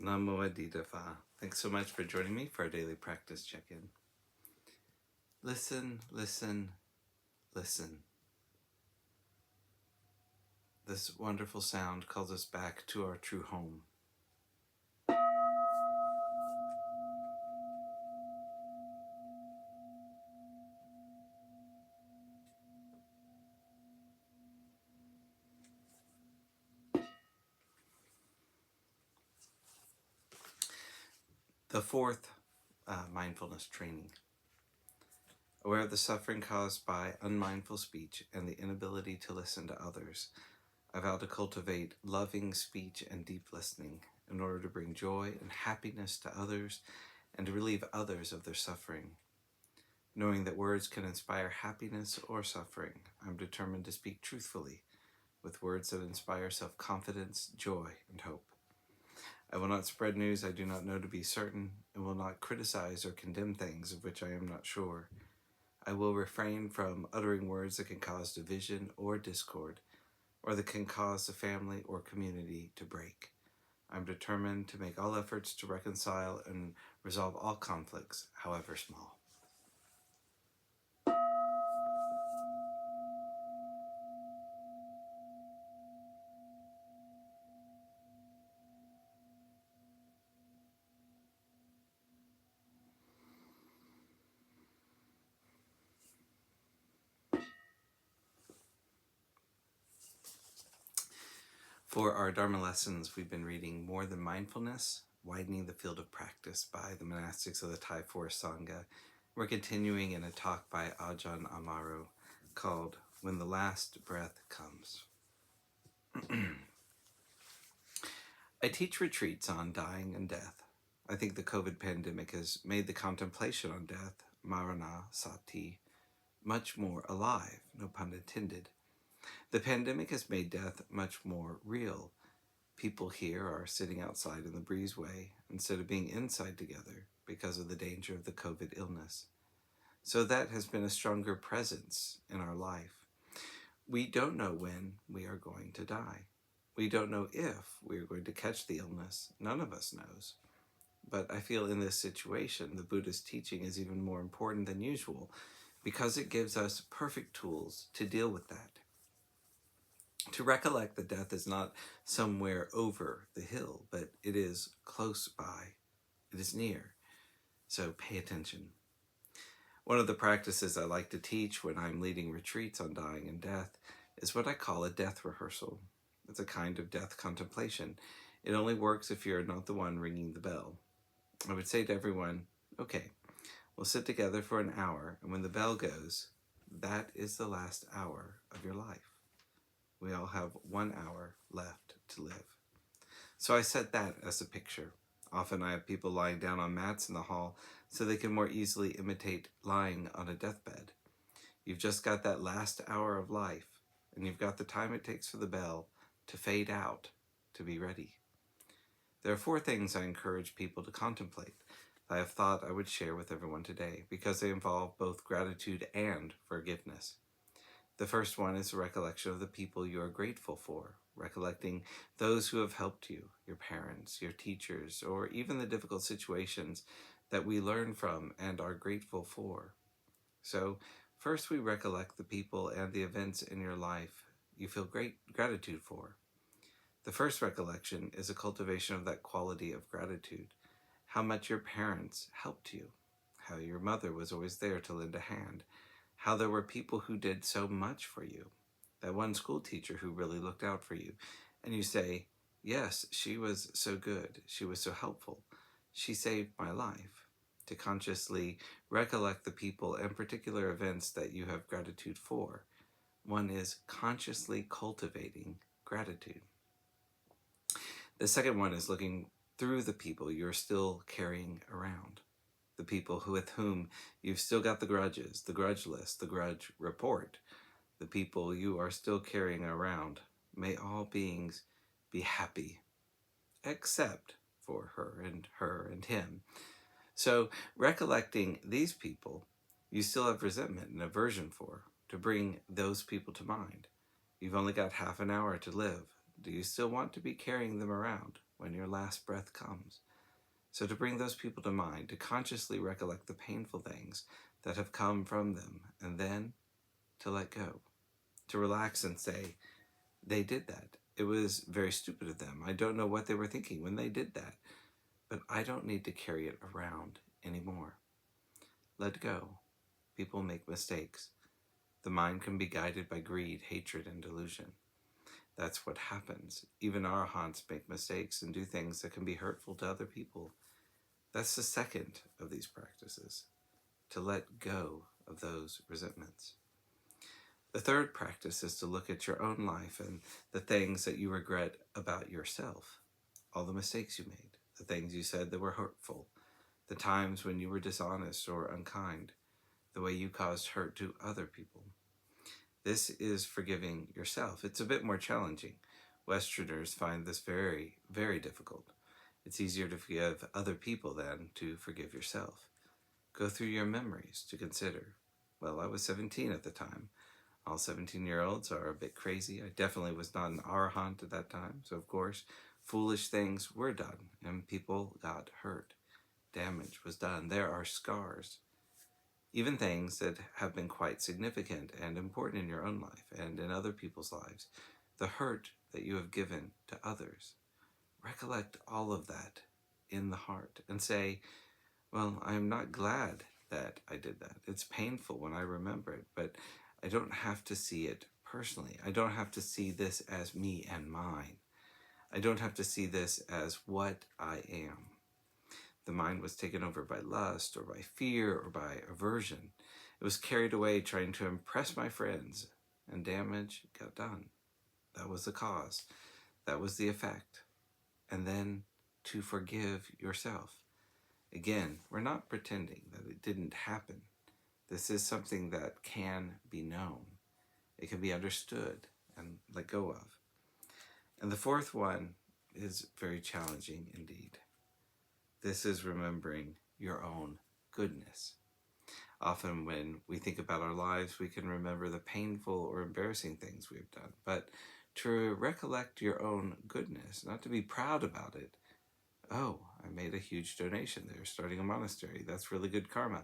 Namo. Thanks so much for joining me for our daily practice check-in. Listen, listen, listen. This wonderful sound calls us back to our true home. The fourth mindfulness training. Aware of the suffering caused by unmindful speech and the inability to listen to others, I vow to cultivate loving speech and deep listening in order to bring joy and happiness to others and to relieve others of their suffering. Knowing that words can inspire happiness or suffering, I'm determined to speak truthfully with words that inspire self-confidence, joy, and hope. I will not spread news I do not know to be certain, and will not criticize or condemn things of which I am not sure. I will refrain from uttering words that can cause division or discord, or that can cause the family or community to break. I'm determined to make all efforts to reconcile and resolve all conflicts, however small. For our Dharma lessons, we've been reading More Than Mindfulness, Widening the Field of Practice by the Monastics of the Thai Forest Sangha. We're continuing in a talk by Ajahn Amaro called When the Last Breath Comes. I teach retreats on dying and death. I think the COVID pandemic has made the contemplation on death, marana sati, much more alive, no pun intended. The pandemic has made death much more real. People here are sitting outside in the breezeway instead of being inside together because of the danger of the COVID illness. So that has been a stronger presence in our life. We don't know when we are going to die. We don't know if we are going to catch the illness. None of us knows. But I feel in this situation, the Buddha's teaching is even more important than usual because it gives us perfect tools to deal with that. To recollect that death is not somewhere over the hill, but it is close by. It is near. So pay attention. One of the practices I like to teach when I'm leading retreats on dying and death is what I call a death rehearsal. It's a kind of death contemplation. It only works if you're not the one ringing the bell. I would say to everyone, okay, we'll sit together for an hour, and when the bell goes, that is the last hour of your life. We all have 1 hour left to live. So I set that as a picture. Often I have people lying down on mats in the hall so they can more easily imitate lying on a deathbed. You've just got that last hour of life, and you've got the time it takes for the bell to fade out, to be ready. There are 4 things I encourage people to contemplate that I have thought I would share with everyone today because they involve both gratitude and forgiveness. The first one is a recollection of the people you are grateful for, recollecting those who have helped you, your parents, your teachers, or even the difficult situations that we learn from and are grateful for. So, first we recollect the people and the events in your life you feel great gratitude for. The first recollection is a cultivation of that quality of gratitude, how much your parents helped you, how your mother was always there to lend a hand, how there were people who did so much for you, that one school teacher who really looked out for you, and you say, yes, she was so good, she was so helpful, she saved my life. To consciously recollect the people and particular events that you have gratitude for. One is consciously cultivating gratitude. The second one is looking through the people you're still carrying around. The people with whom you've still got the grudges, the grudge list, the grudge report. The people you are still carrying around. May all beings be happy, except for her and him. So recollecting these people you still have resentment and aversion for, to bring those people to mind. You've only got half an hour to live. Do you still want to be carrying them around? when your last breath comes. So to bring those people to mind, to consciously recollect the painful things that have come from them, and then to let go, to relax and say, they did that. It was very stupid of them. I don't know what they were thinking when they did that, but I don't need to carry it around anymore. Let go. People make mistakes. The mind can be guided by greed, hatred, and delusion. That's what happens. Even arahants make mistakes and do things that can be hurtful to other people. That's the second of these practices, to let go of those resentments. The third practice is to look at your own life and the things that you regret about yourself, all the mistakes you made, the things you said that were hurtful, the times when you were dishonest or unkind, the way you caused hurt to other people. This is forgiving yourself. It's a bit more challenging. Westerners find this very, very difficult. It's easier to forgive other people than to forgive yourself. Go through your memories to consider. Well, I was 17 at the time. All 17-year-olds are a bit crazy. I definitely was not an arahant at that time. So, of course, foolish things were done and people got hurt. Damage was done. There are scars. Even things that have been quite significant and important in your own life and in other people's lives. The hurt that you have given to others. Recollect all of that in the heart and say, well, I'm not glad that I did that. It's painful when I remember it, but I don't have to see it personally. I don't have to see this as me and mine. I don't have to see this as what I am. The mind was taken over by lust or by fear or by aversion. It was carried away trying to impress my friends, and damage got done. That was the cause. That was the effect. And then to forgive yourself. Again, we're not pretending that it didn't happen. This is something that can be known. It can be understood and let go of. And the fourth one is very challenging indeed. This is remembering your own goodness. Often when we think about our lives, we can remember the painful or embarrassing things we've done. But to recollect your own goodness, not to be proud about it. Oh, I made a huge donation there, starting a monastery. That's really good karma.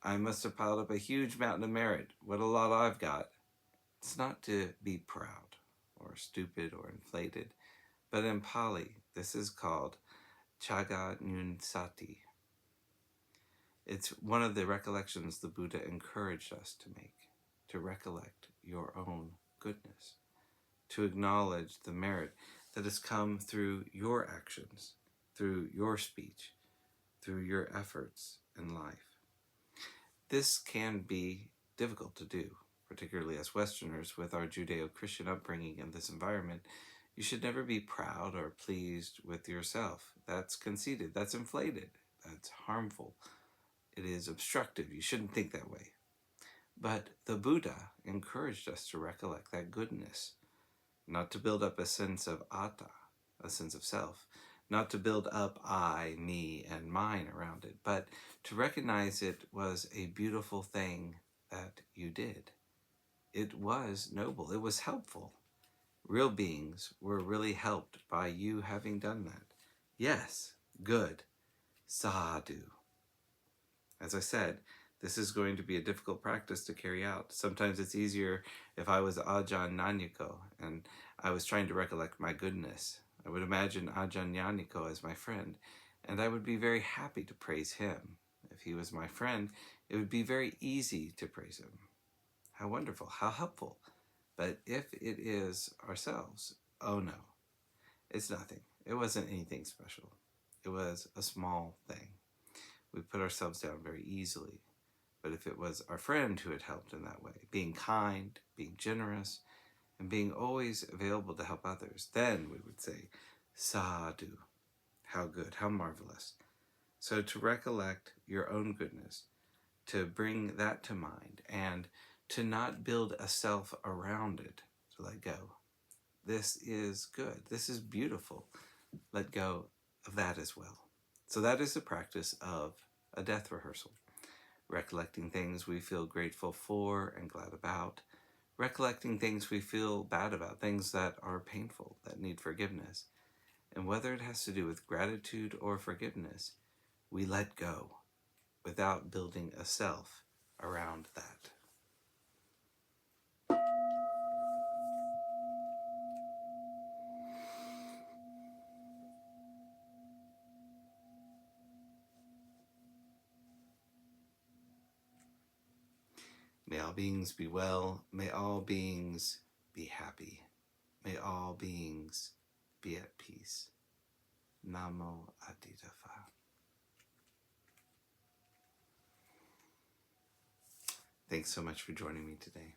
I must have piled up a huge mountain of merit. What a lot I've got. It's not to be proud or stupid or inflated. But in Pali, this is called Chaga Nunsati. It's one of the recollections the Buddha encouraged us to make, to recollect your own goodness, to acknowledge the merit that has come through your actions, through your speech, through your efforts in life. This can be difficult to do, particularly as Westerners with our Judeo-Christian upbringing in this environment. You should never be proud or pleased with yourself. That's conceited, that's inflated, that's harmful. It is obstructive. You shouldn't think that way. But the Buddha encouraged us to recollect that goodness, not to build up a sense of atta, a sense of self, not to build up I, me, and mine around it, but to recognize it was a beautiful thing that you did. It was noble. It was helpful. Real beings were really helped by you having done that. Yes, good. Sadhu. As I said, this is going to be a difficult practice to carry out. Sometimes it's easier if I was Ajahn Nyanyiko and I was trying to recollect my goodness. I would imagine Ajahn Nyanyiko as my friend, and I would be very happy to praise him. If he was my friend, it would be very easy to praise him. How wonderful, how helpful. But if it is ourselves, oh no, it's nothing. It wasn't anything special. It was a small thing. We put ourselves down very easily. But if it was our friend who had helped in that way, being kind, being generous, and being always available to help others, then we would say, sadhu, how good, how marvelous. So to recollect your own goodness, to bring that to mind, and to not build a self around it, to let go. This is good. This is beautiful. Let go of that as well. So that is the practice of a death rehearsal. Recollecting things we feel grateful for and glad about. Recollecting things we feel bad about, things that are painful, that need forgiveness. And whether it has to do with gratitude or forgiveness, we let go without building a self around that. May all beings be well. May all beings be happy. May all beings be at peace. Namo Adida Phat. Thanks so much for joining me today.